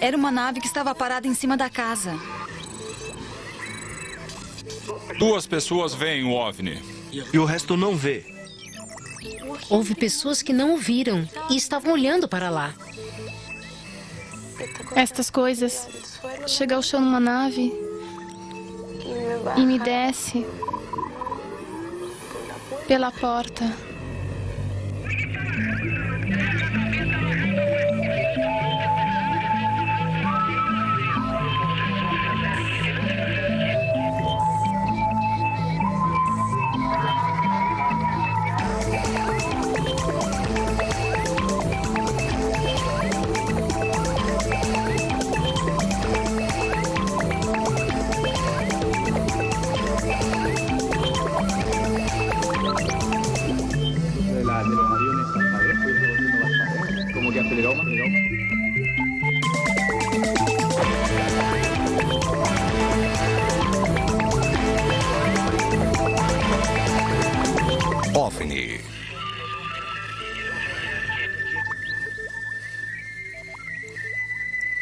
Era uma nave que estava parada em cima da casa. 2 pessoas veem o OVNI. E o resto não vê. Houve pessoas que não o viram e estavam olhando para lá. Estas coisas. Chega ao chão numa nave e me desce pela porta. De los aviones al saber, fue revolviendo las paredes, como que aceleró más. OVNI.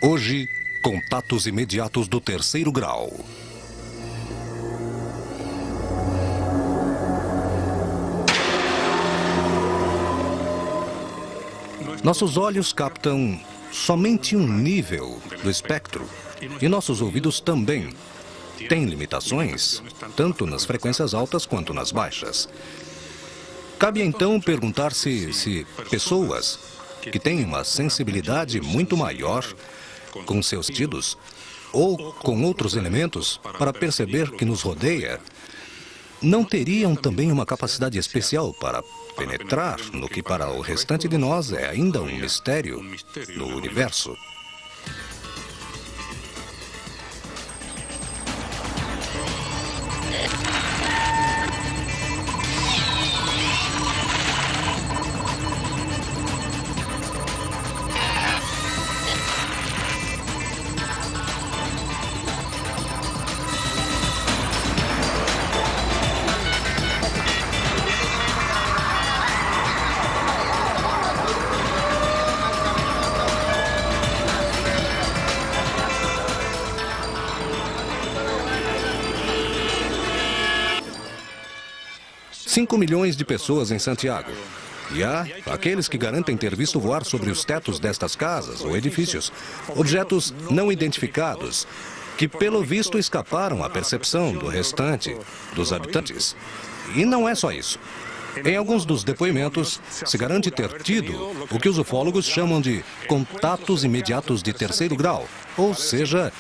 Hoje, contatos imediatos do 3º grau. Nossos olhos captam somente um nível do espectro e nossos ouvidos também têm limitações, tanto nas frequências altas quanto nas baixas. Cabe então perguntar se pessoas que têm uma sensibilidade muito maior com seus sentidos ou com outros elementos para perceber que nos rodeia, não teriam também uma capacidade especial para penetrar no que para o restante de nós é ainda um mistério no universo. Cinco milhões de pessoas em Santiago. E há aqueles que garantem ter visto voar sobre os tetos destas casas ou edifícios objetos não identificados que, pelo visto, escaparam à percepção do restante dos habitantes. E não é só isso. Em alguns dos depoimentos, se garante ter tido o que os ufólogos chamam de contatos imediatos de 3º grau, ou seja,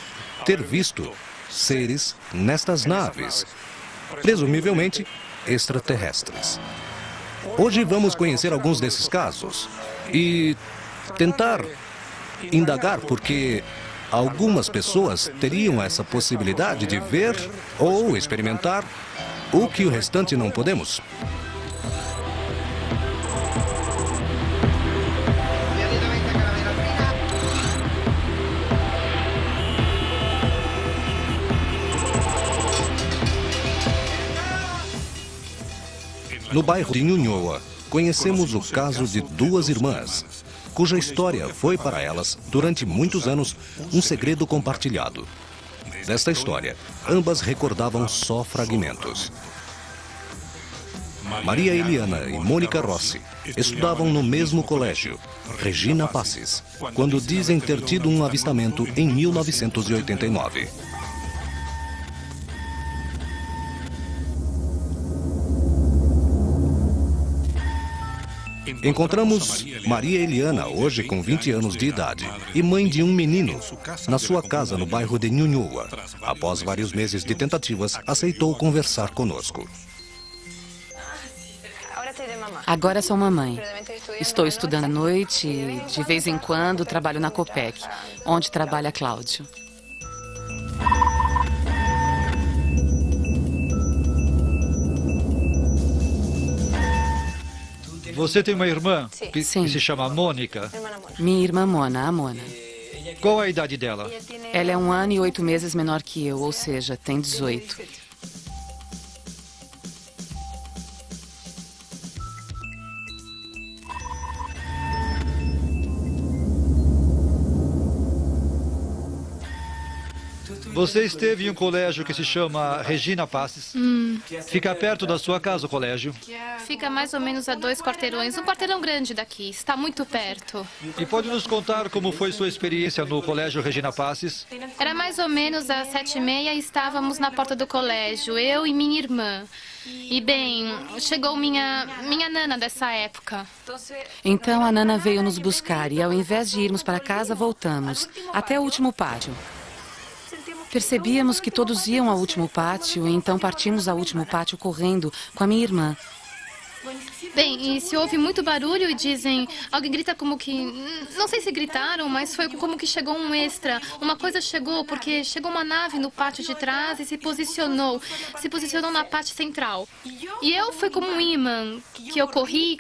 ter visto seres nestas naves, presumivelmente extraterrestres. Hoje vamos conhecer alguns desses casos e tentar indagar porque algumas pessoas teriam essa possibilidade de ver ou experimentar o que o restante não podemos. No bairro de Ñuñoa, conhecemos o caso de 2 irmãs, cuja história foi para elas, durante muitos anos, um segredo compartilhado. Desta história, ambas recordavam só fragmentos. Maria Eliana e Mônica Rossi estudavam no mesmo colégio, Regina Passes, quando dizem ter tido um avistamento em 1989. Encontramos Maria Eliana, hoje com 20 anos de idade, e mãe de um menino, na sua casa no bairro de Ñuñoa. Após vários meses de tentativas, aceitou conversar conosco. Agora sou mamãe. Estou estudando à noite e, de vez em quando, trabalho na Copec, onde trabalha Cláudio. Você tem uma irmã que Sim. se chama Mônica. Minha irmã Mona, a Mona. Qual a idade dela? Ela é 1 ano e 8 meses menor que eu, ou seja, tem 18. Você esteve em um colégio que se chama Regina Passes. Fica perto da sua casa o colégio. Fica mais ou menos a 2 quarteirões. Um quarteirão grande daqui. Está muito perto. E pode nos contar como foi sua experiência no colégio Regina Passes? Era mais ou menos às 7h30 e estávamos na porta do colégio, eu e minha irmã. E bem, chegou minha nana dessa época. Então a Nana veio nos buscar e ao invés de irmos para casa, voltamos até o último pátio. Percebíamos que todos iam ao último pátio, e então partimos ao último pátio correndo com a minha irmã. Bem, e se houve muito barulho e dizem, alguém grita como que, não sei se gritaram, mas foi como que chegou um extra. Uma coisa chegou, porque chegou uma nave no pátio de trás e se posicionou na parte central. E eu fui como um imã, que eu corri.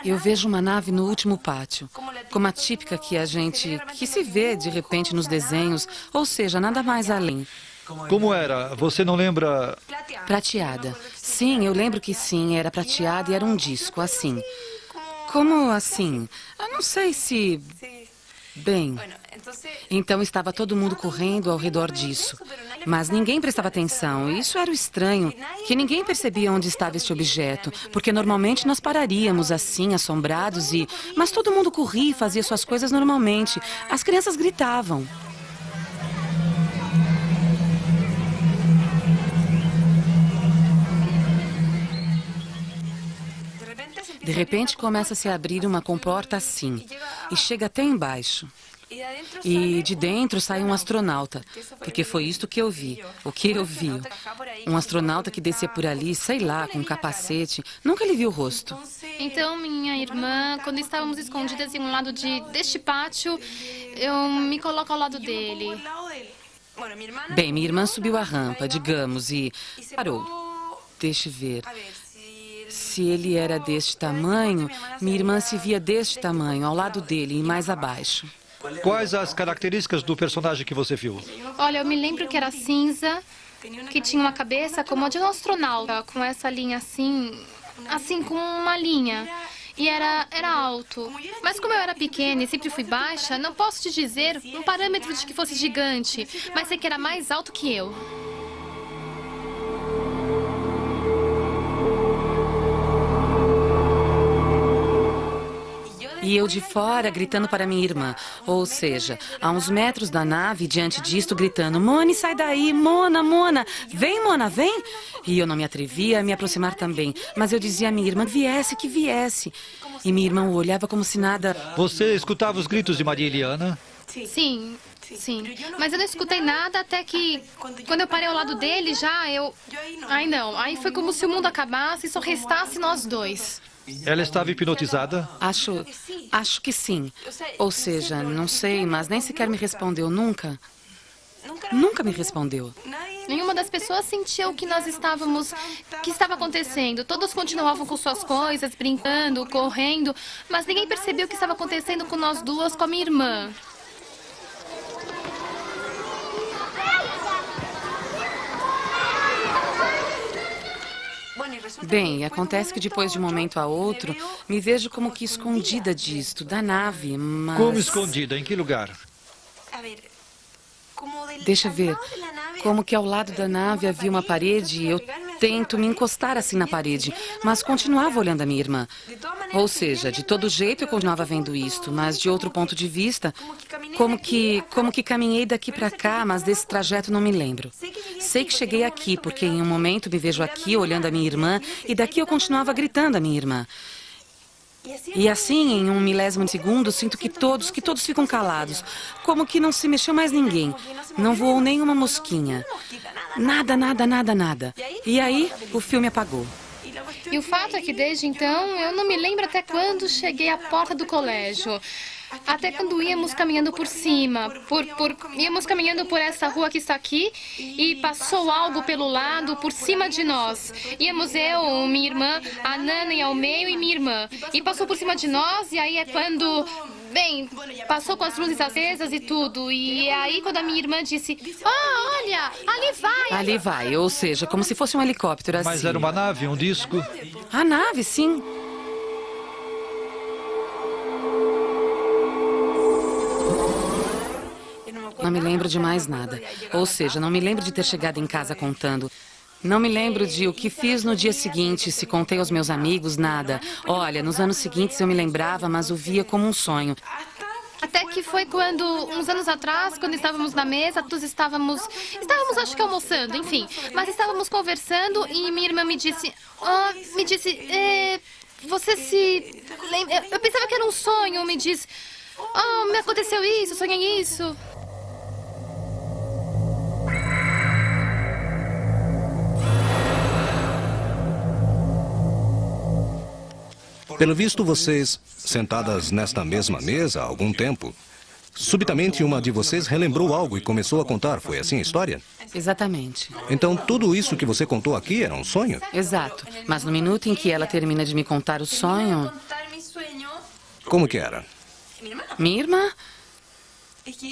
Eu vejo uma nave no último pátio, como a típica que se vê de repente nos desenhos, ou seja, nada mais além. Como era? Você não lembra? Prateada. Sim, eu lembro que sim, era prateada e era um disco, assim. Como assim? Eu não sei se... Bem, então estava todo mundo correndo ao redor disso. Mas ninguém prestava atenção, e isso era o estranho, que ninguém percebia onde estava este objeto, porque normalmente nós pararíamos assim, assombrados, mas todo mundo corria e fazia suas coisas normalmente. As crianças gritavam. De repente começa a se abrir uma comporta assim, e chega até embaixo. E de dentro sai um astronauta, porque foi isto que eu vi, o que eu vi. Um astronauta que descia por ali, sei lá, com um capacete, nunca lhe vi o rosto. Então, minha irmã, quando estávamos escondidas em um lado deste pátio, eu me coloco ao lado dele. Bem, minha irmã subiu a rampa, digamos, e parou. Deixe ver. Se ele era deste tamanho, minha irmã se via deste tamanho, ao lado dele e mais abaixo. Quais as características do personagem que você viu? Olha, eu me lembro que era cinza, que tinha uma cabeça como a de um astronauta, com essa linha assim com uma linha. E era alto. Mas como eu era pequena e sempre fui baixa, não posso te dizer um parâmetro de que fosse gigante, mas sei que era mais alto que eu. E eu de fora gritando para minha irmã, ou seja, a uns metros da nave, diante disto, gritando, Mone, sai daí, Mona, vem, Mona, vem. E eu não me atrevia a me aproximar também, mas eu dizia à minha irmã que viesse. E minha irmã o olhava como se nada... Você escutava os gritos de Maria Eliana? Sim. Mas eu não escutei nada até que, quando eu parei ao lado dele, Aí foi como se o mundo acabasse e só restasse nós dois. Ela estava hipnotizada? Acho que sim. Ou seja, não sei, mas nem sequer me respondeu nunca. Nunca me respondeu. Nenhuma das pessoas sentiu que que estava acontecendo. Todos continuavam com suas coisas, brincando, correndo, mas ninguém percebeu o que estava acontecendo com nós duas, com a minha irmã. Bem, acontece que depois de um momento a outro, me vejo como que escondida disto, da nave, mas... Como escondida? Em que lugar? Deixa ver. Como que ao lado da nave havia uma parede e eu tento me encostar assim na parede, mas continuava olhando a minha irmã. Ou seja, de todo jeito eu continuava vendo isto, mas de outro ponto de vista, como que caminhei daqui para cá, mas desse trajeto não me lembro. Sei que cheguei aqui, porque em um momento me vejo aqui olhando a minha irmã e daqui eu continuava gritando a minha irmã. E assim, em um milésimo de segundo, sinto que todos ficam calados, como que não se mexeu mais ninguém. Não voou nenhuma mosquinha. Nada. E aí, o filme apagou. E o fato é que desde então, eu não me lembro até quando cheguei à porta do colégio. Até quando íamos caminhando por cima, íamos caminhando por essa rua que está aqui e passou algo pelo lado, por cima de nós. Íamos eu, minha irmã, a Nana ia ao meio e minha irmã. E passou por cima de nós e aí é quando... Bem, passou com as luzes acesas e tudo. E aí quando a minha irmã disse, olha, ali vai. Ali vai, ou seja, como se fosse um helicóptero assim. Mas era uma nave, um disco? A nave, sim. Não me lembro de mais nada. Ou seja, não me lembro de ter chegado em casa contando. Não me lembro de o que fiz no dia seguinte, se contei aos meus amigos, nada. Olha, nos anos seguintes eu me lembrava, mas o via como um sonho. Até que foi quando, uns anos atrás, quando estávamos na mesa, todos estávamos acho que almoçando, enfim. Mas estávamos conversando e minha irmã me disse, você se lembra? Eu pensava que era um sonho, me disse, me aconteceu isso, sonhei isso. Pelo visto, vocês, sentadas nesta mesma mesa há algum tempo, subitamente uma de vocês relembrou algo e começou a contar. Foi assim a história? Exatamente. Então, tudo isso que você contou aqui era um sonho? Exato. Mas no minuto em que ela termina de me contar o sonho... Como que era? Minha irmã?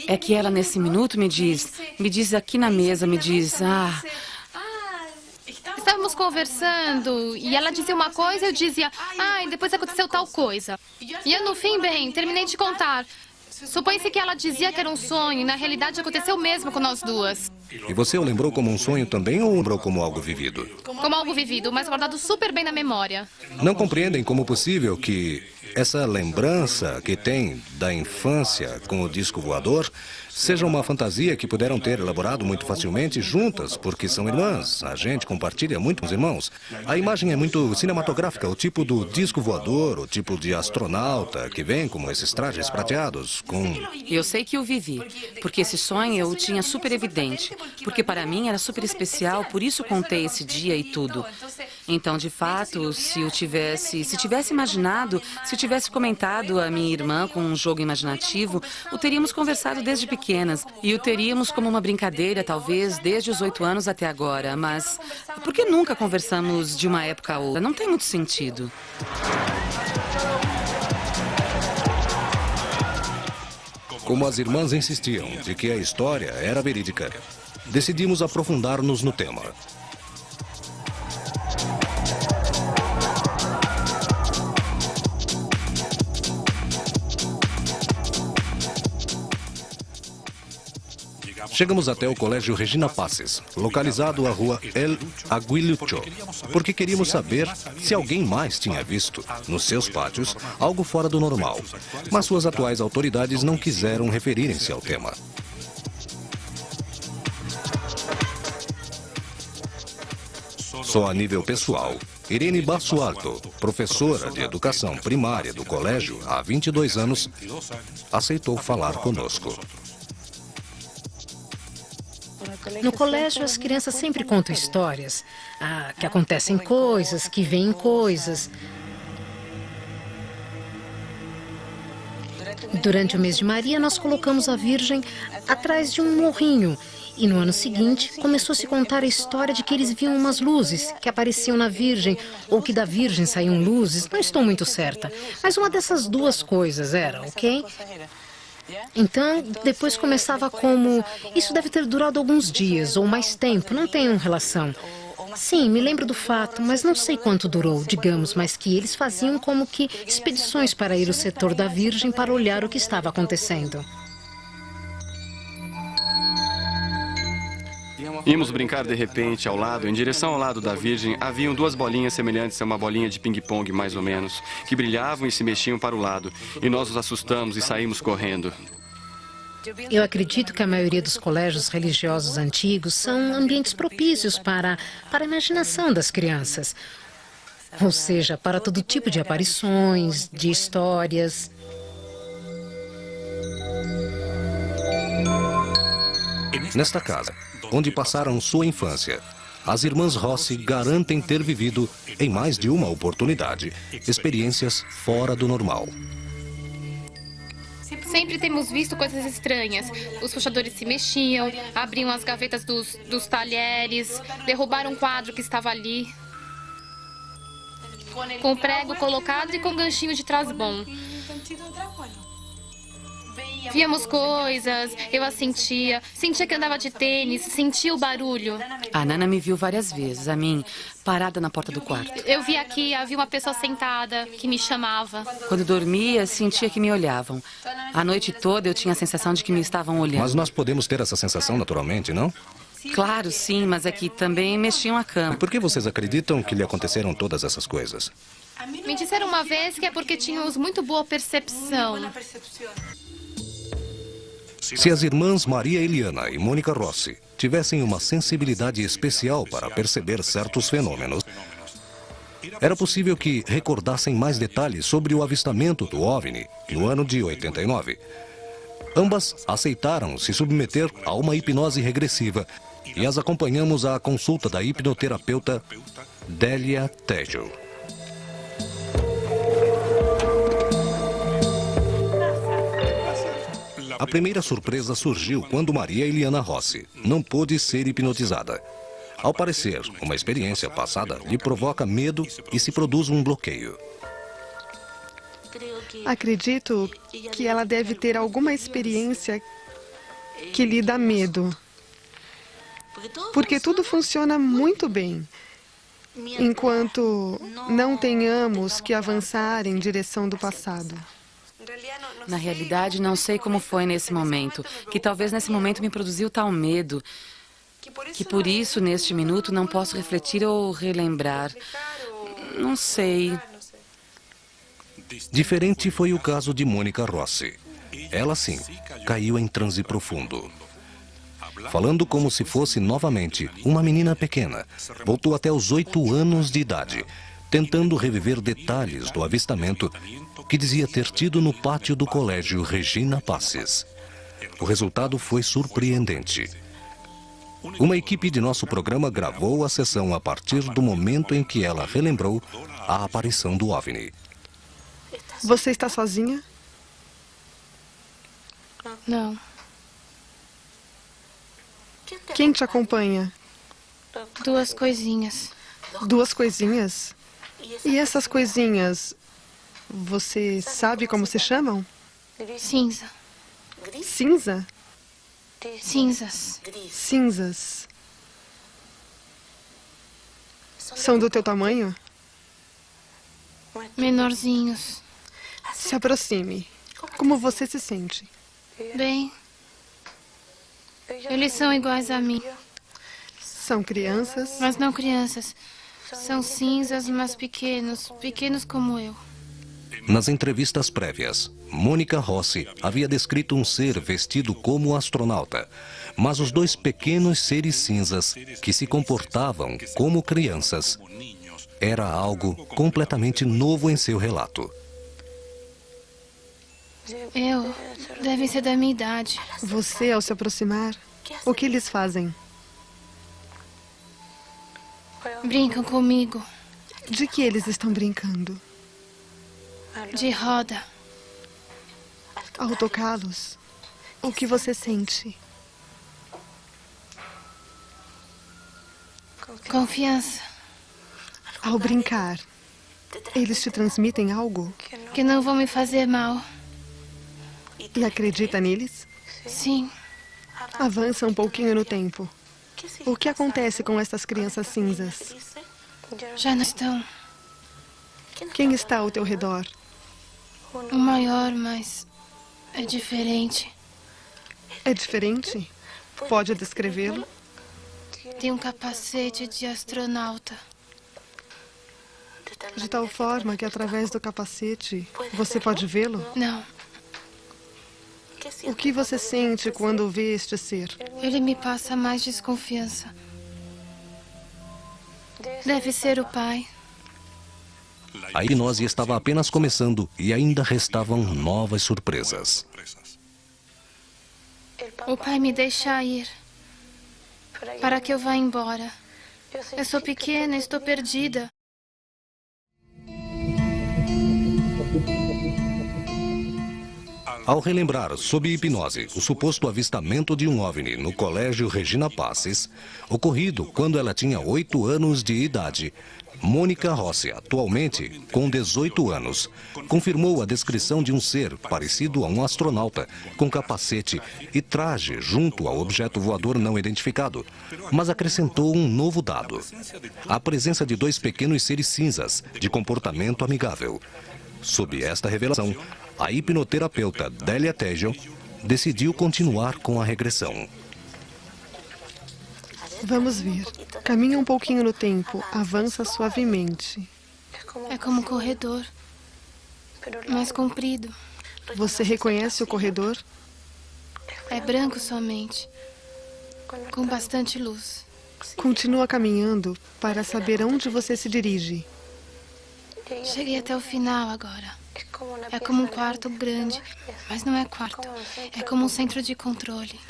É que ela, nesse minuto, me diz aqui na mesa, me diz... Estávamos conversando e ela dizia uma coisa e eu dizia, e depois aconteceu tal coisa. E eu, no fim, terminei de contar. Supõe-se que ela dizia que era um sonho e, na realidade, aconteceu mesmo com nós duas. E você o lembrou como um sonho também ou lembrou como algo vivido? Como algo vivido, mas guardado super bem na memória. Não compreendem como possível que essa lembrança que tem da infância com o disco voador seja uma fantasia que puderam ter elaborado muito facilmente juntas, porque são irmãs. A gente compartilha muito com os irmãos. A imagem é muito cinematográfica, o tipo do disco voador, o tipo de astronauta que vem com esses trajes prateados, com... Eu sei que o vivi, porque esse sonho eu o tinha super evidente, porque para mim era super especial, por isso contei esse dia e tudo. Então, de fato, se tivesse imaginado, se eu tivesse comentado a minha irmã com um jogo imaginativo, o teríamos conversado desde pequenas. E o teríamos como uma brincadeira, talvez, desde os 8 anos até agora. Mas por que nunca conversamos de uma época a outra? Não tem muito sentido. Como as irmãs insistiam de que a história era verídica, decidimos aprofundar-nos no tema. Chegamos até o Colégio Regina Passes, localizado à rua El Aguilucho, porque queríamos saber se alguém mais tinha visto, nos seus pátios, algo fora do normal. Mas suas atuais autoridades não quiseram referirem-se ao tema. Só a nível pessoal, Irene Basualto, professora de educação primária do colégio há 22 anos, aceitou falar conosco. No colégio, as crianças sempre contam histórias, que acontecem coisas, que veem coisas. Durante o mês de Maria, nós colocamos a Virgem atrás de um morrinho. E no ano seguinte, começou a se contar a história de que eles viam umas luzes que apareciam na Virgem, ou que da Virgem saíam luzes, não estou muito certa. Mas uma dessas duas coisas era, ok? Então, depois começava como... Isso deve ter durado alguns dias ou mais tempo, não tem relação. Sim, me lembro do fato, mas não sei quanto durou, digamos, mas que eles faziam como que expedições para ir ao setor da Virgem para olhar o que estava acontecendo. Íamos brincar de repente ao lado, em direção ao lado da Virgem, haviam duas bolinhas semelhantes a uma bolinha de ping-pong, mais ou menos, que brilhavam e se mexiam para o lado. E nós os assustamos e saímos correndo. Eu acredito que a maioria dos colégios religiosos antigos são ambientes propícios para a imaginação das crianças. Ou seja, para todo tipo de aparições, de histórias. Nesta casa, onde passaram sua infância, as irmãs Rossi garantem ter vivido, em mais de uma oportunidade, experiências fora do normal. Sempre temos visto coisas estranhas. Os puxadores se mexiam, abriam as gavetas dos talheres, derrubaram um quadro que estava ali, com prego colocado e com ganchinho de trás bom. Víamos coisas, eu as sentia que andava de tênis, sentia o barulho. A Nana me viu várias vezes, a mim, parada na porta do quarto. Eu vi aqui, havia uma pessoa sentada que me chamava. Quando dormia, sentia que me olhavam. A noite toda eu tinha a sensação de que me estavam olhando. Mas nós podemos ter essa sensação naturalmente, não? Claro, sim, mas é que também mexiam a E cama. por que vocês acreditam que lhe aconteceram todas essas coisas? Me disseram uma vez que é porque tínhamos muito boa percepção. Se as irmãs Maria Eliana e Mônica Rossi tivessem uma sensibilidade especial para perceber certos fenômenos, era possível que recordassem mais detalhes sobre o avistamento do OVNI no ano de 89. Ambas aceitaram se submeter a uma hipnose regressiva e as acompanhamos à consulta da hipnoterapeuta Délia Tejo. A primeira surpresa surgiu quando Maria Eliana Rossi não pôde ser hipnotizada. Ao parecer, uma experiência passada lhe provoca medo e se produz um bloqueio. Acredito que ela deve ter alguma experiência que lhe dá medo. Porque tudo funciona muito bem, enquanto não tenhamos que avançar em direção do passado. Na realidade, não sei como foi nesse momento, que talvez nesse momento me produziu tal medo, que por isso, neste minuto, não posso refletir ou relembrar. Não sei. Diferente foi o caso de Mônica Rossi. Ela, sim, caiu em transe profundo. Falando como se fosse novamente uma menina pequena, voltou até os 8 anos de idade, tentando reviver detalhes do avistamento que dizia ter tido no pátio do colégio Regina Passes. O resultado foi surpreendente. Uma equipe de nosso programa gravou a sessão a partir do momento em que ela relembrou a aparição do OVNI. Você está sozinha? Não. Quem te acompanha? 2 coisinhas. 2 coisinhas? E essas coisinhas, você sabe como se chamam? Cinza. Cinza? Cinzas. Cinzas. São do teu tamanho? Menorzinhos. Se aproxime. Como você se sente? Bem, eles são iguais a mim, São crianças? mas não crianças. São cinzas, mas pequenos, pequenos como eu. Nas entrevistas prévias, Mônica Rossi havia descrito um ser vestido como astronauta, mas os 2 pequenos seres cinzas, que se comportavam como crianças, era algo completamente novo em seu relato. Devem ser da minha idade. Você, ao se aproximar, o que eles fazem? Brincam comigo. De que eles estão brincando? De roda. Ao tocá-los, o que você sente? Confiança. Ao brincar, eles te transmitem algo? Que não vão me fazer mal. E acredita neles? Sim. Avança um pouquinho no tempo. O que acontece com essas crianças cinzas? Já não estão. Quem está ao teu redor? O maior, mas é diferente. É diferente? Pode descrevê-lo? Tem um capacete de astronauta. De tal forma que através do capacete você pode vê-lo? Não, O que você sente quando vê este ser? ele me passa mais desconfiança. Deve ser o pai. A hipnose estava apenas começando e ainda restavam novas surpresas. O pai me deixa ir. Para que eu vá embora. Eu sou pequena, estou perdida. Ao relembrar, sob hipnose, o suposto avistamento de um OVNI no colégio Regina Passes, ocorrido quando ela tinha 8 anos de idade, Mônica Rossi, atualmente com 18 anos, confirmou a descrição de um ser parecido a um astronauta, com capacete e traje junto ao objeto voador não identificado, mas acrescentou um novo dado: a presença de 2 pequenos seres cinzas, de comportamento amigável. Sob esta revelação, a hipnoterapeuta Délia Tejo decidiu continuar com a regressão. Vamos ver. Caminha um pouquinho no tempo. Avança suavemente. É como um corredor, mais comprido. Você reconhece o corredor? É branco somente, com bastante luz. Continua caminhando para saber aonde você se dirige. Cheguei até o final agora. É como um quarto grande, mas não é quarto. É como um centro de controle.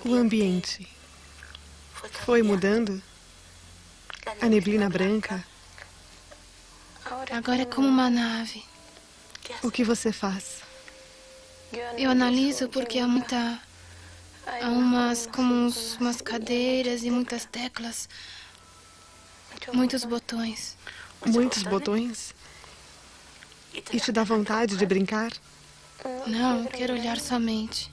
O ambiente foi mudando? A neblina branca? Agora é como uma nave. O que você faz? Eu analiso porque há umas cadeiras e muitas teclas, muitos botões. Muitos botões? E te dá vontade de brincar? Não, quero olhar somente.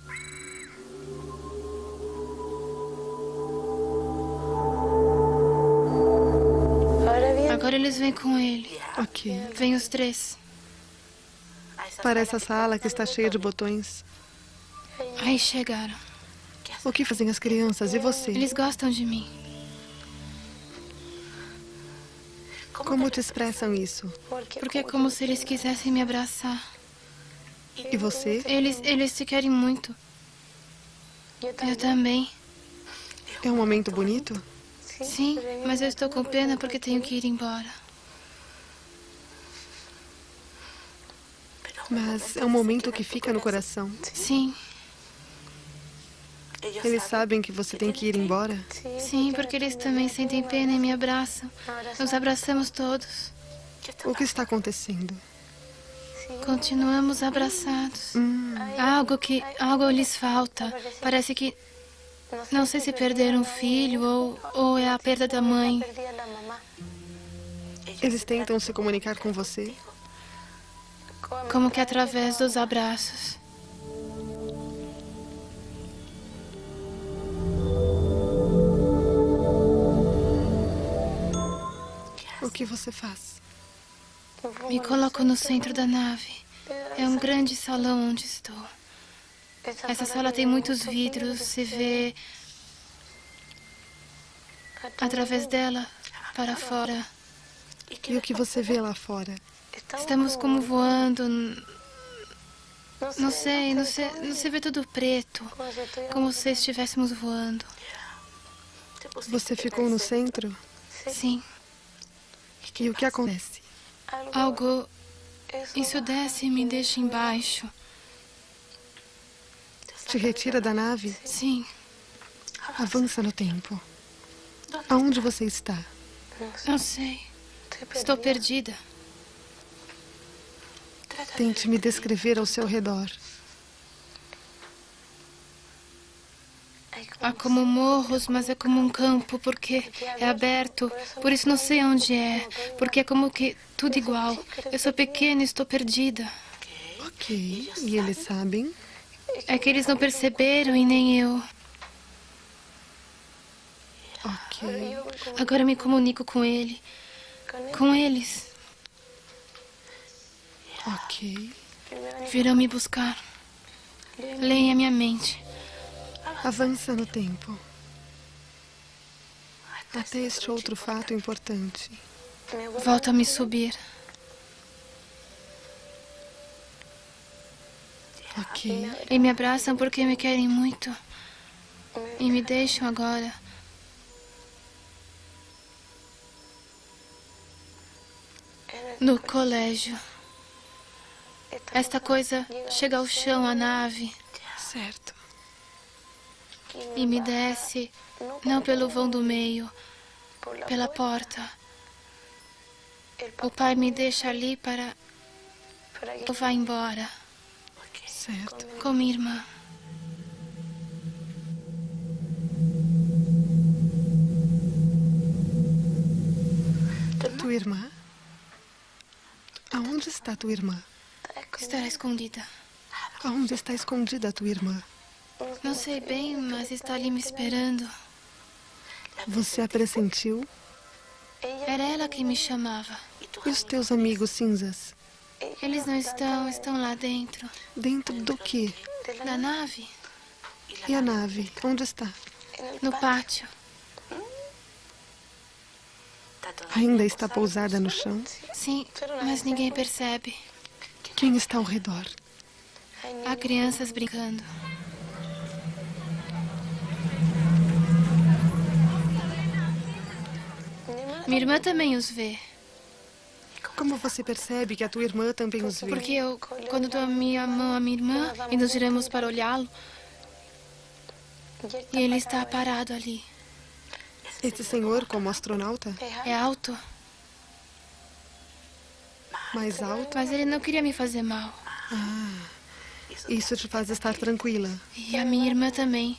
Agora eles vêm com ele. Ok. Vêm os 3. Para essa sala que está cheia de botões. Aí chegaram. O que fazem as crianças e você? Eles gostam de mim. Como te expressam isso? Porque é como se eles quisessem me abraçar. E você? Eles se querem muito. Eu também. É um momento bonito? Sim, mas eu estou com pena porque tenho que ir embora. Mas é um momento que fica no coração. Sim, Eles sabem que você tem que ir embora? sim, porque eles também sentem pena e me abraçam. Nos abraçamos todos. O que está acontecendo? Continuamos abraçados. Algo lhes falta. Parece que... Não sei se perderam um filho ou é a perda da mãe. Eles tentam se comunicar com você? Como que através dos abraços. O que você faz? Me coloco no centro da nave. É um grande salão onde estou. Essa sala tem muitos vidros, se vê através dela para fora. E o que você vê lá fora? Estamos como voando. Não sei, você vê tudo preto, como se estivéssemos voando. Você ficou no centro? Sim, E o que acontece? algo... Isso desce e me deixa embaixo. Te retira da nave? Sim, Avança no tempo. Aonde você está? não sei. Estou perdida. Tente me descrever ao seu redor. Há como morros, mas é como um campo, porque é aberto. Por isso não sei onde é, porque é como que tudo igual. Eu sou pequena e estou perdida. Ok. E eles sabem? É que eles não perceberam e nem eu. Ok. Agora eu me comunico com ele. Com eles. Ok. Virão me buscar. Leem a minha mente. Avança no tempo. Até este outro fato importante. Volta a me subir. Ok. E me abraçam porque me querem muito. E me deixam agora. No colégio. Esta coisa chega ao chão, a nave, Certo. e me desce, não pelo vão do meio, pela porta. O pai me deixa ali para que eu vá embora. Certo. Com minha irmã. Tua irmã? Aonde está tua irmã? Estará escondida. Aonde está escondida a tua irmã? Não sei bem, mas está ali me esperando. Você a pressentiu? Era ela quem me chamava. E os teus amigos cinzas? Eles não estão lá dentro. Dentro do quê? Da nave? E a nave? Onde está? No pátio. Ainda está pousada no chão? Sim, mas ninguém percebe. Quem está ao redor? Há crianças brincando. Minha irmã também os vê. Como você percebe que a tua irmã também os vê? Porque eu, quando dou a minha mão à minha irmã e nos giramos para olhá-lo, e ele está parado ali. Esse senhor, como astronauta? É alto, Mais alto? mas ele não queria me fazer mal. Isso te faz estar tranquila. E a minha irmã também.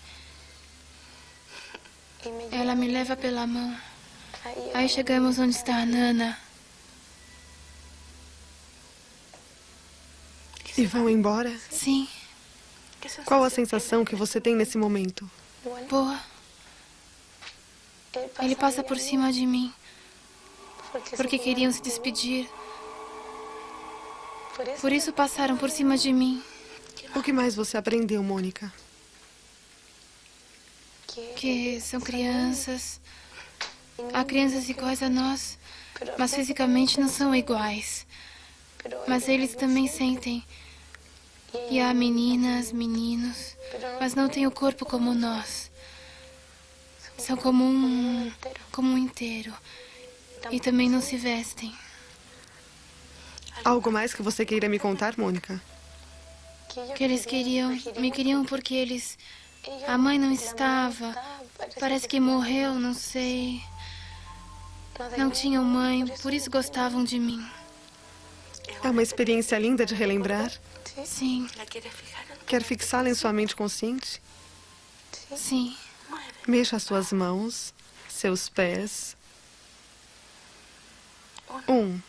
Ela me leva pela mão. Aí chegamos onde está a Nana. E vão embora? Sim, Qual a sensação que você tem nesse momento? boa. Ele passa por cima de mim, porque queriam se despedir. Por isso passaram por cima de mim. O que mais você aprendeu, Mônica? Que são crianças. Há crianças iguais a nós, mas fisicamente não são iguais. Mas eles também sentem. E há meninas, meninos, mas não têm o corpo como nós. São como um inteiro. E também não se vestem. Algo mais que você queira me contar, Mônica? Que eles me queriam porque eles... A mãe não estava. Parece que morreu, não sei. Não tinham mãe, por isso gostavam de mim. É uma experiência linda de relembrar. Sim, Quer fixá-la em sua mente consciente? sim. Mexa suas mãos, seus pés. 1.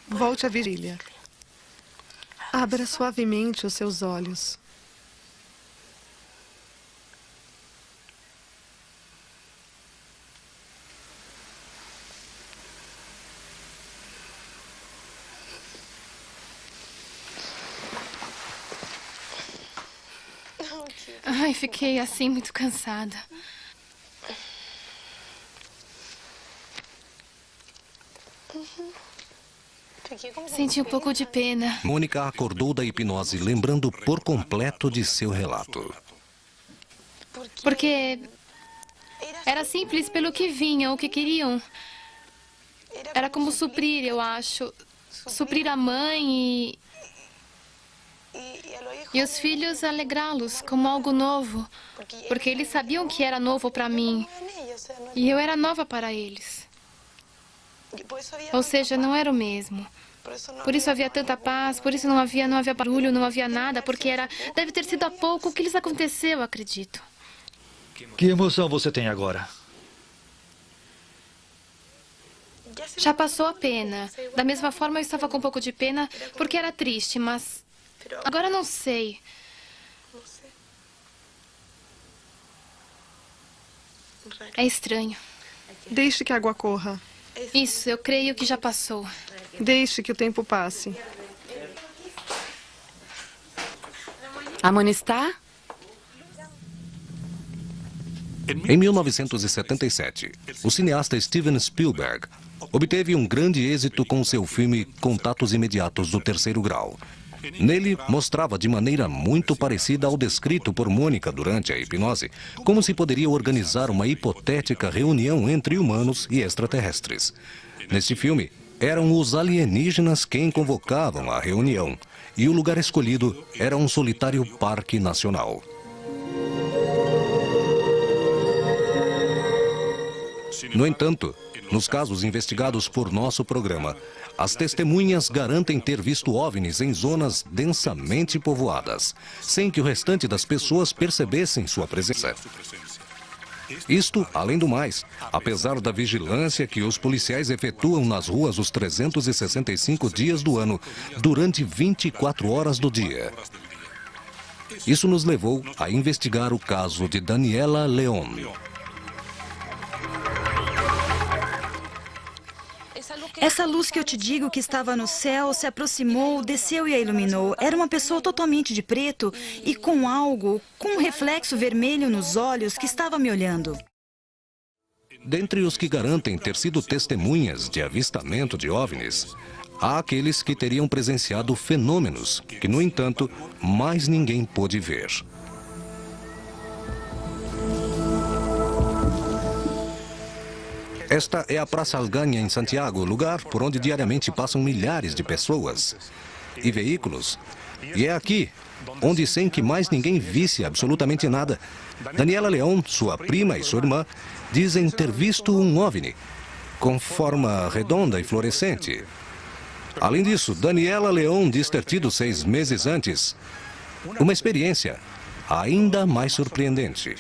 Volte à vigília. Abra suavemente os seus olhos. Ai, fiquei assim muito cansada. Senti um pouco de pena. Mônica acordou da hipnose, lembrando por completo de seu relato. Porque era simples pelo que vinham, o que queriam. Era como suprir, eu acho. Suprir a mãe e os filhos alegrá-los como algo novo. Porque eles sabiam que era novo para mim. E eu era nova para eles. Ou seja, não era o mesmo. Por isso havia tanta paz, por isso não havia barulho, não havia nada, porque deve ter sido há pouco que lhes aconteceu, acredito. Que emoção você tem agora? Já passou a pena. Da mesma forma, eu estava com um pouco de pena porque era triste, mas agora não sei. É estranho. Deixe que a água corra. Isso, eu creio que já passou. Deixe que o tempo passe. A Mona está? Em 1977, o cineasta Steven Spielberg obteve um grande êxito com seu filme Contatos Imediatos do Terceiro Grau. Nele, mostrava de maneira muito parecida ao descrito por Mônica durante a hipnose, como se poderia organizar uma hipotética reunião entre humanos e extraterrestres. Nesse filme, eram os alienígenas quem convocavam a reunião, e o lugar escolhido era um solitário parque nacional. No entanto, nos casos investigados por nosso programa, as testemunhas garantem ter visto OVNIs em zonas densamente povoadas, sem que o restante das pessoas percebessem sua presença. Isto, além do mais, apesar da vigilância que os policiais efetuam nas ruas os 365 dias do ano, durante 24 horas do dia. Isso nos levou a investigar o caso de Daniela León. Essa luz que eu te digo que estava no céu se aproximou, desceu e a iluminou. Era uma pessoa totalmente de preto e com algo, com um reflexo vermelho nos olhos que estava me olhando. Dentre os que garantem ter sido testemunhas de avistamento de OVNIs, há aqueles que teriam presenciado fenômenos que, no entanto, mais ninguém pôde ver. Esta é a Praça Algaña, em Santiago, lugar por onde diariamente passam milhares de pessoas e veículos. E é aqui, onde sem que mais ninguém visse absolutamente nada, Daniela León, sua prima e sua irmã, dizem ter visto um OVNI, com forma redonda e fluorescente. Além disso, Daniela León diz ter tido 6 meses antes uma experiência ainda mais surpreendente.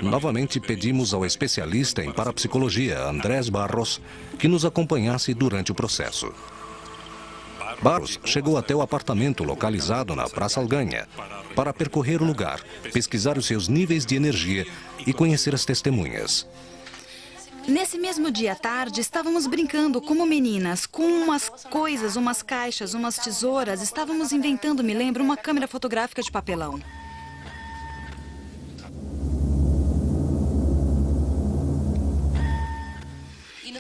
Novamente pedimos ao especialista em parapsicologia, Andrés Barros, que nos acompanhasse durante o processo. Barros chegou até o apartamento localizado na Praça Algaña para percorrer o lugar, pesquisar os seus níveis de energia e conhecer as testemunhas. Nesse mesmo dia à tarde, estávamos brincando como meninas, com umas coisas, umas caixas, umas tesouras. Estávamos inventando, me lembro, uma câmera fotográfica de papelão.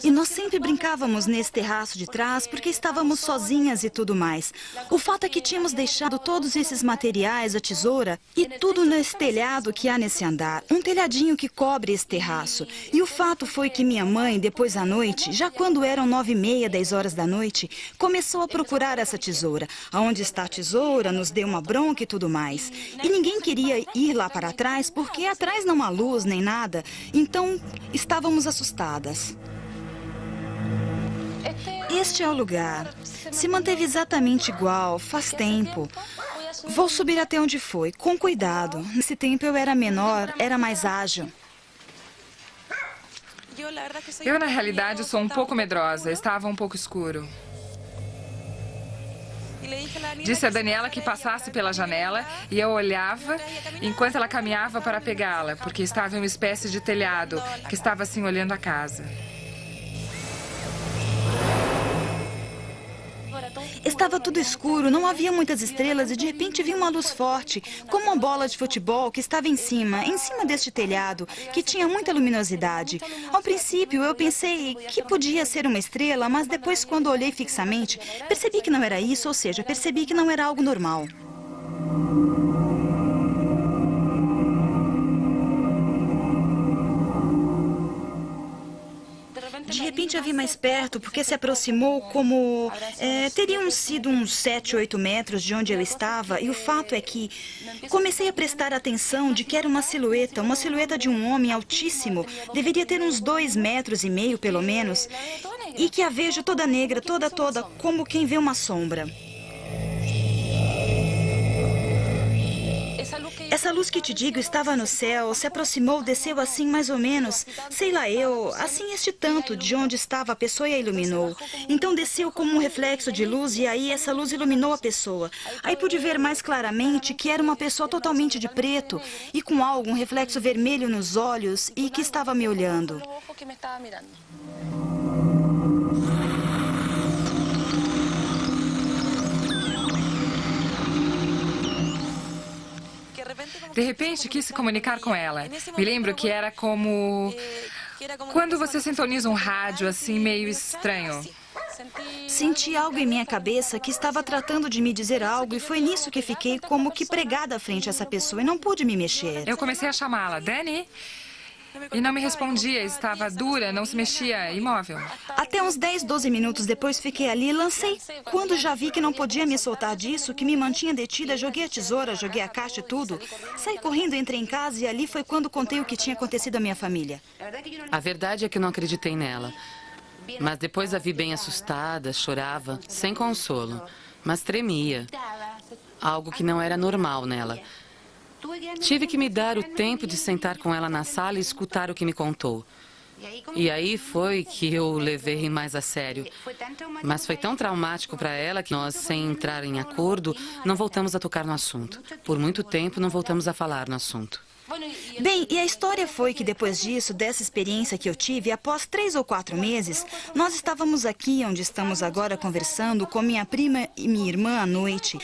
E nós sempre brincávamos nesse terraço de trás porque estávamos sozinhas e tudo mais. O fato é que tínhamos deixado todos esses materiais, a tesoura e tudo nesse telhado que há nesse andar. Um telhadinho que cobre esse terraço. E o fato foi que minha mãe, depois à noite, já quando eram 9h30, 10 horas da noite, começou a procurar essa tesoura. Aonde está a tesoura, nos deu uma bronca e tudo mais. E ninguém queria ir lá para trás porque atrás não há luz nem nada. Então, estávamos assustadas. Este é o lugar. Se manteve exatamente igual, faz tempo. Vou subir até onde foi, com cuidado. Nesse tempo eu era menor, era mais ágil. Eu, na realidade, sou um pouco medrosa. Estava um pouco escuro. Disse a Daniela que passasse pela janela e eu olhava enquanto ela caminhava para pegá-la, porque estava em uma espécie de telhado que estava assim olhando a casa. Estava tudo escuro, não havia muitas estrelas e de repente vi uma luz forte, como uma bola de futebol que estava em cima deste telhado, que tinha muita luminosidade. Ao princípio eu pensei que podia ser uma estrela, mas depois quando olhei fixamente, percebi que não era isso, ou seja, percebi que não era algo normal. De repente a vi mais perto, porque se aproximou como... teriam sido uns 7, 8 metros de onde eu estava. E o fato é que comecei a prestar atenção de que era uma silhueta de um homem altíssimo. Deveria ter uns 2,5 metros pelo menos. E que a vejo toda negra, toda, como quem vê uma sombra. Essa luz que te digo estava no céu, se aproximou, desceu assim mais ou menos, sei lá eu, assim este tanto de onde estava a pessoa e a iluminou. Então desceu como um reflexo de luz e aí essa luz iluminou a pessoa. Aí pude ver mais claramente que era uma pessoa totalmente de preto e com algo, um reflexo vermelho nos olhos e que estava me olhando. De repente, quis se comunicar com ela. Me lembro que era como... quando você sintoniza um rádio, assim, meio estranho. Senti algo em minha cabeça que estava tratando de me dizer algo e foi nisso que fiquei como que pregada frente a essa pessoa e não pude me mexer. Eu comecei a chamá-la, Dani. E não me respondia, estava dura, não se mexia, imóvel. Até uns 10, 12 minutos depois fiquei ali e lancei. Quando já vi que não podia me soltar disso, que me mantinha detida, joguei a tesoura, joguei a caixa e tudo. Saí correndo, entrei em casa e ali foi quando contei o que tinha acontecido à minha família. A verdade é que eu não acreditei nela. Mas depois a vi bem assustada, chorava, sem consolo, mas tremia. Algo que não era normal nela. Tive que me dar o tempo de sentar com ela na sala e escutar o que me contou. E aí foi que eu levei mais a sério. Mas foi tão traumático para ela que nós, sem entrar em acordo, não voltamos a tocar no assunto. Por muito tempo não voltamos a falar no assunto. Bem, e a história foi que depois disso, dessa experiência que eu tive, após 3 ou 4 meses, nós estávamos aqui onde estamos agora conversando com minha prima e minha irmã à noite.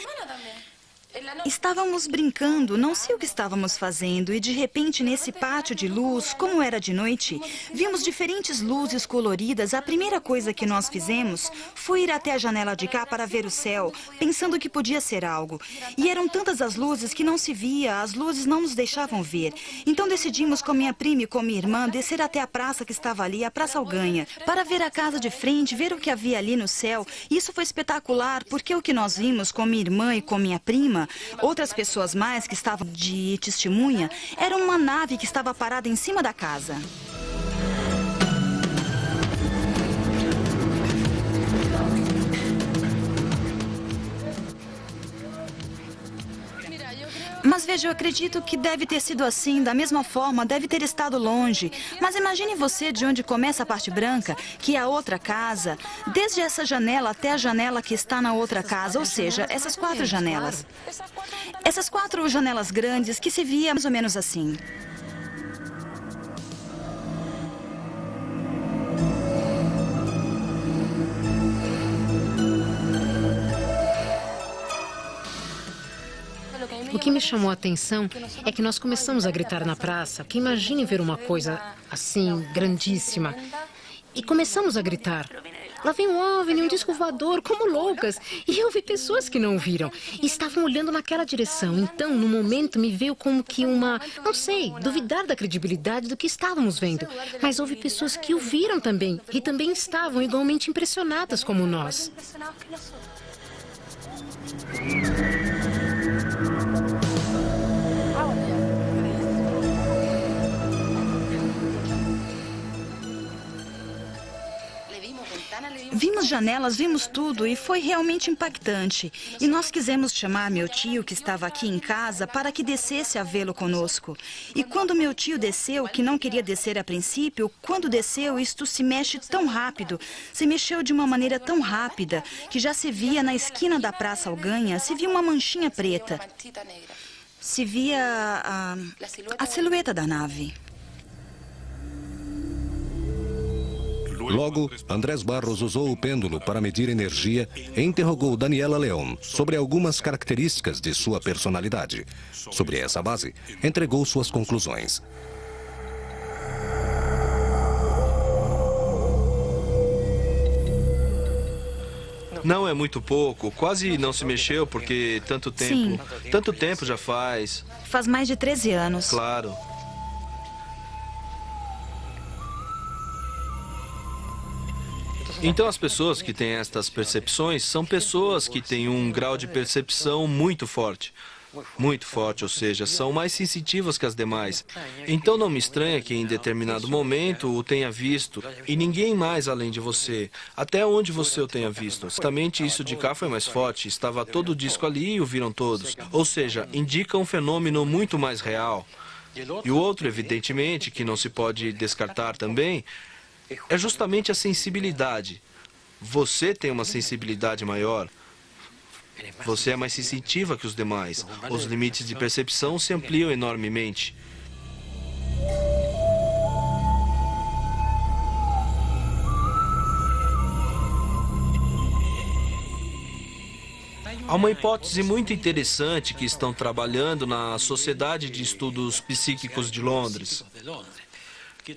Estávamos brincando, não sei o que estávamos fazendo, e de repente nesse pátio de luz, como era de noite, vimos diferentes luzes coloridas. A primeira coisa que nós fizemos foi ir até a janela de cá para ver o céu, pensando que podia ser algo. E eram tantas as luzes que não se via, as luzes não nos deixavam ver. Então decidimos com minha prima e com minha irmã descer até a praça que estava ali, a Praça Alganha, para ver a casa de frente, ver o que havia ali no céu. Isso foi espetacular, porque o que nós vimos com minha irmã e com minha prima, outras pessoas mais que estavam de testemunha, era uma nave que estava parada em cima da casa. Mas veja, eu acredito que deve ter sido assim, da mesma forma, deve ter estado longe. Mas imagine você de onde começa a parte branca, que é a outra casa, desde essa janela até a janela que está na outra casa, ou seja, essas 4 janelas. Essas 4 janelas grandes que se via mais ou menos assim. O que me chamou a atenção é que nós começamos a gritar na praça, que imagine ver uma coisa assim, grandíssima. E começamos a gritar. Lá vem um OVNI, um disco voador, como loucas. E eu vi pessoas que não viram e estavam olhando naquela direção. Então, no momento, me veio como que não sei, duvidar da credibilidade do que estávamos vendo. Mas houve pessoas que o viram também e também estavam igualmente impressionadas como nós. Vimos janelas, vimos tudo e foi realmente impactante. E nós quisemos chamar meu tio, que estava aqui em casa, para que descesse a vê-lo conosco. E quando meu tio desceu, que não queria descer a princípio, quando desceu, isto se mexe tão rápido, se mexeu de uma maneira tão rápida, que já se via na esquina da Praça Alganha, se via uma manchinha preta. Se via a silhueta da nave. Logo, Andrés Barros usou o pêndulo para medir energia e interrogou Daniela León sobre algumas características de sua personalidade. Sobre essa base, entregou suas conclusões. Não é muito pouco, quase não se mexeu porque tanto tempo. Sim. Tanto tempo já faz. Faz mais de 13 anos. Claro. Então as pessoas que têm estas percepções são pessoas que têm um grau de percepção muito forte. Muito forte, ou seja, são mais sensitivas que as demais. Então não me estranha que em determinado momento o tenha visto e ninguém mais além de você, até onde você o tenha visto. Exatamente isso de cá foi mais forte, estava todo o disco ali e o viram todos. Ou seja, indica um fenômeno muito mais real. E o outro, evidentemente, que não se pode descartar também, é justamente a sensibilidade. Você tem uma sensibilidade maior. Você é mais sensitiva que os demais. Os limites de percepção se ampliam enormemente. Há uma hipótese muito interessante que estão trabalhando na Sociedade de Estudos Psíquicos de Londres.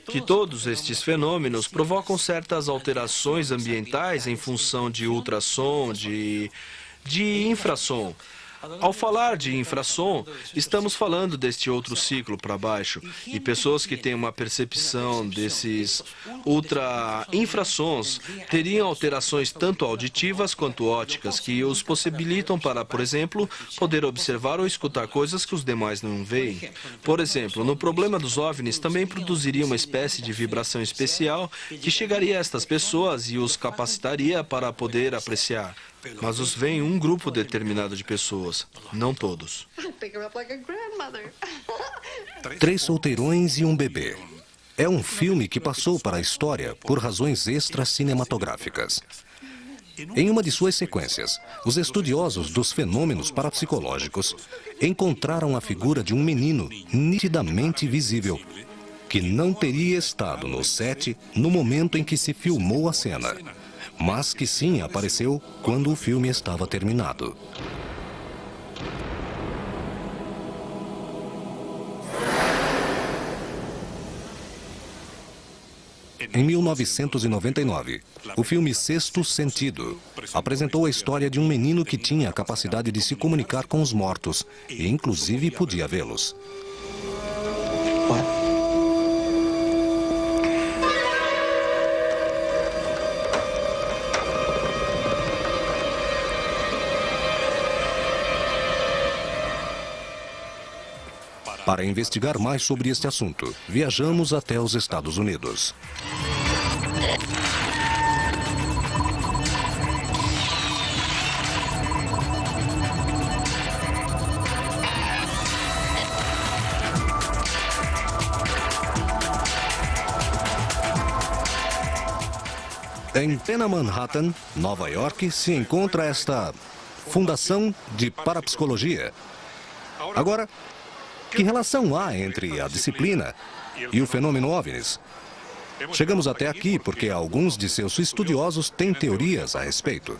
Que todos estes fenômenos provocam certas alterações ambientais em função de ultrassom, de infrassom. Ao falar de infrassom, estamos falando deste outro ciclo para baixo. E pessoas que têm uma percepção desses ultra-infrassons teriam alterações tanto auditivas quanto ópticas que os possibilitam para, por exemplo, poder observar ou escutar coisas que os demais não veem. Por exemplo, no problema dos OVNIs também produziria uma espécie de vibração especial que chegaria a estas pessoas e os capacitaria para poder apreciar. Mas os vê um grupo determinado de pessoas, não todos. 3 solteirões e um bebê. É um filme que passou para a história por razões extracinematográficas. Em uma de suas sequências, os estudiosos dos fenômenos parapsicológicos encontraram a figura de um menino nitidamente visível, que não teria estado no set no momento em que se filmou a cena, mas que sim apareceu quando o filme estava terminado. Em 1999, o filme Sexto Sentido apresentou a história de um menino que tinha a capacidade de se comunicar com os mortos e inclusive podia vê-los. Para investigar mais sobre este assunto, viajamos até os Estados Unidos. Em plena Manhattan, Nova York, se encontra esta Fundação de Parapsicologia. Agora, que relação há entre a disciplina e o fenômeno OVNIs? Chegamos até aqui porque alguns de seus estudiosos têm teorias a respeito.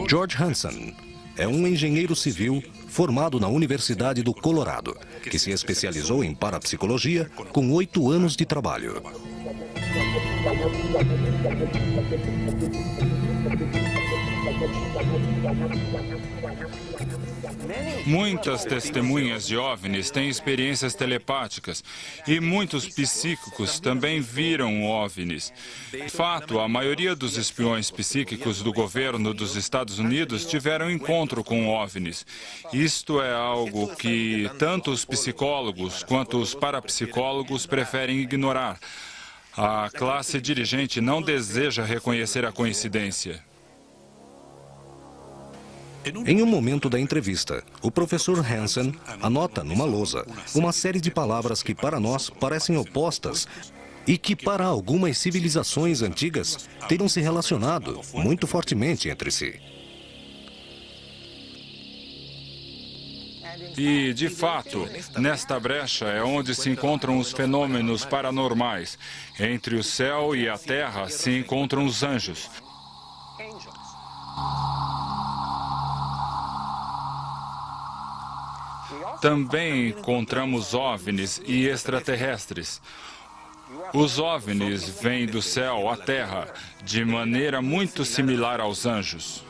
George Hansen é um engenheiro civil formado na Universidade do Colorado, que se especializou em parapsicologia com 8 anos de trabalho. Muitas testemunhas de OVNIs têm experiências telepáticas e muitos psíquicos também viram OVNIs. De fato, a maioria dos espiões psíquicos do governo dos Estados Unidos tiveram encontro com OVNIs. Isto é algo que tanto os psicólogos quanto os parapsicólogos preferem ignorar. A classe dirigente não deseja reconhecer a coincidência. Em um momento da entrevista, o professor Hansen anota numa lousa uma série de palavras que para nós parecem opostas e que para algumas civilizações antigas teriam se relacionado muito fortemente entre si. E, de fato, nesta brecha é onde se encontram os fenômenos paranormais. Entre o céu e a terra se encontram os anjos. Também encontramos OVNIs e extraterrestres. Os OVNIs vêm do céu à terra de maneira muito similar aos anjos.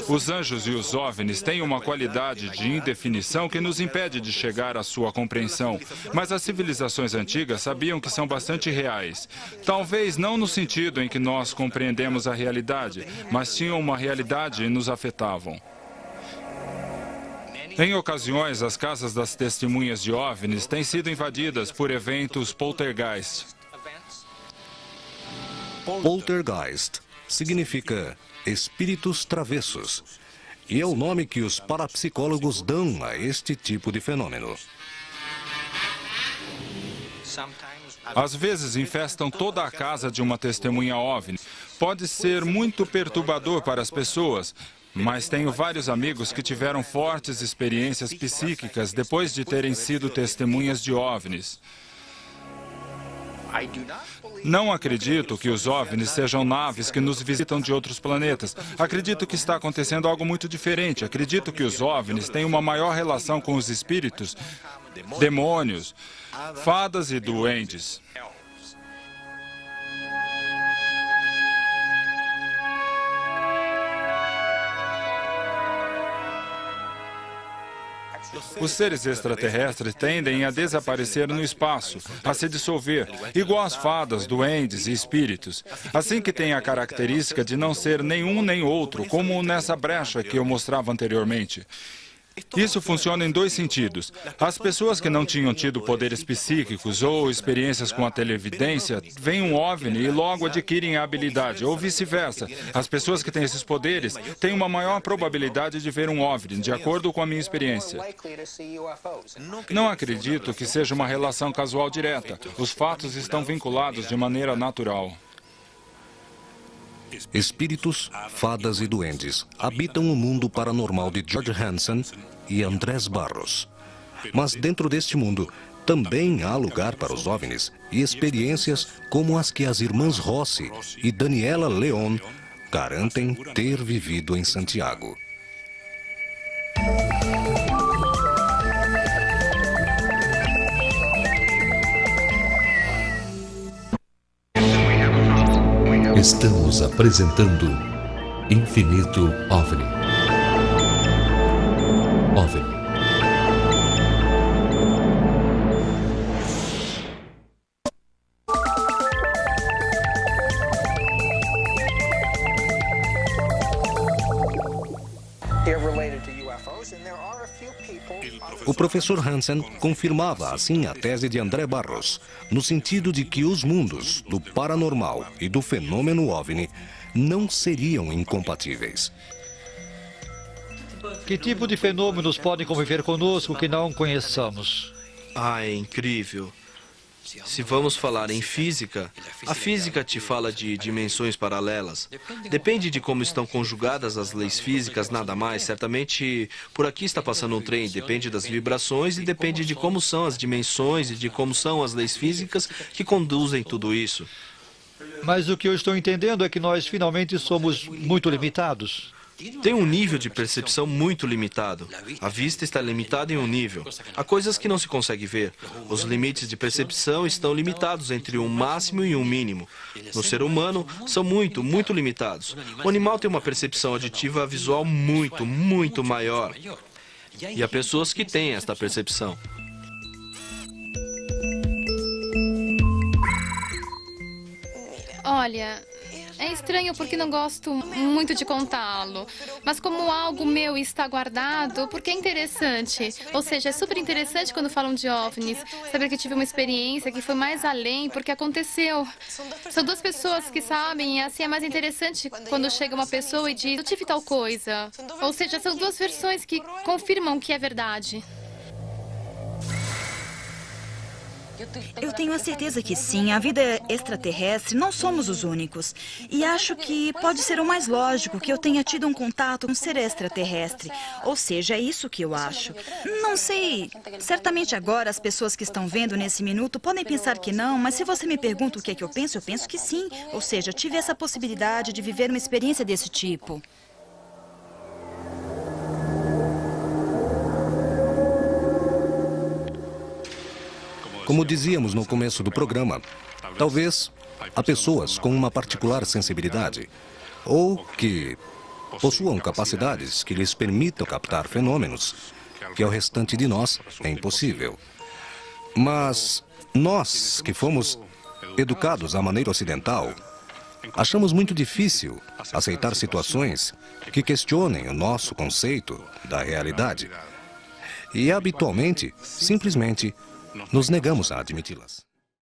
Os anjos e os OVNIs têm uma qualidade de indefinição que nos impede de chegar à sua compreensão. Mas as civilizações antigas sabiam que são bastante reais. Talvez não no sentido em que nós compreendemos a realidade, mas tinham uma realidade e nos afetavam. Em ocasiões, as casas das testemunhas de OVNIs têm sido invadidas por eventos poltergeist. Poltergeist significa espíritos travessos, e é o nome que os parapsicólogos dão a este tipo de fenômeno. Às vezes infestam toda a casa de uma testemunha OVNI. Pode ser muito perturbador para as pessoas, mas tenho vários amigos que tiveram fortes experiências psíquicas depois de terem sido testemunhas de OVNIs. Não acredito que os OVNIs sejam naves que nos visitam de outros planetas. Acredito que está acontecendo algo muito diferente. Acredito que os OVNIs têm uma maior relação com os espíritos, demônios, fadas e duendes. Os seres extraterrestres tendem a desaparecer no espaço, a se dissolver, igual as fadas, duendes e espíritos. Assim que tem a característica de não ser nenhum nem outro, como nessa brecha que eu mostrava anteriormente. Isso funciona em dois sentidos. As pessoas que não tinham tido poderes psíquicos ou experiências com a televidência, veem um OVNI e logo adquirem a habilidade, ou vice-versa. As pessoas que têm esses poderes têm uma maior probabilidade de ver um OVNI, de acordo com a minha experiência. Não acredito que seja uma relação casual direta. Os fatos estão vinculados de maneira natural. Espíritos, fadas e duendes habitam o mundo paranormal de George Hansen e Andrés Barros. Mas dentro deste mundo também há lugar para os OVNIs e experiências como as que as irmãs Rossi e Daniela Leon garantem ter vivido em Santiago. Estamos apresentando Infinito OVNI. OVNI. O professor Hansen confirmava assim a tese de André Barros, no sentido de que os mundos do paranormal e do fenômeno OVNI não seriam incompatíveis. Que tipo de fenômenos podem conviver conosco que não conheçamos? É incrível. Se vamos falar em física, a física te fala de dimensões paralelas. Depende de como estão conjugadas as leis físicas, nada mais. Certamente, por aqui está passando um trem, depende das vibrações e depende de como são as dimensões e de como são as leis físicas que conduzem tudo isso. Mas o que eu estou entendendo é que nós finalmente somos muito limitados. Tem um nível de percepção muito limitado. A vista está limitada em um nível. Há coisas que não se consegue ver. Os limites de percepção estão limitados entre um máximo e um mínimo. No ser humano, são muito limitados. O animal tem uma percepção auditiva visual muito maior. E há pessoas que têm esta percepção. Olha, é estranho porque não gosto muito de contá-lo. Mas como algo meu está guardado, porque é interessante. Ou seja, é super interessante quando falam de OVNIs. Saber que tive uma experiência que foi mais além, porque aconteceu. São duas pessoas que sabem, e assim é mais interessante quando chega uma pessoa e diz, eu tive tal coisa. Ou seja, são duas versões que confirmam que é verdade. Eu tenho a certeza que sim, a vida extraterrestre não somos os únicos. E acho que pode ser o mais lógico que eu tenha tido um contato com um ser extraterrestre. Ou seja, é isso que eu acho. Não sei, certamente agora as pessoas que estão vendo nesse minuto podem pensar que não, mas se você me pergunta o que é que eu penso que sim. Ou seja, tive essa possibilidade de viver uma experiência desse tipo. Como dizíamos no começo do programa, talvez há pessoas com uma particular sensibilidade ou que possuam capacidades que lhes permitam captar fenômenos que ao restante de nós é impossível. Mas nós, que fomos educados à maneira ocidental, achamos muito difícil aceitar situações que questionem o nosso conceito da realidade. E habitualmente, simplesmente, nos negamos a admiti-las.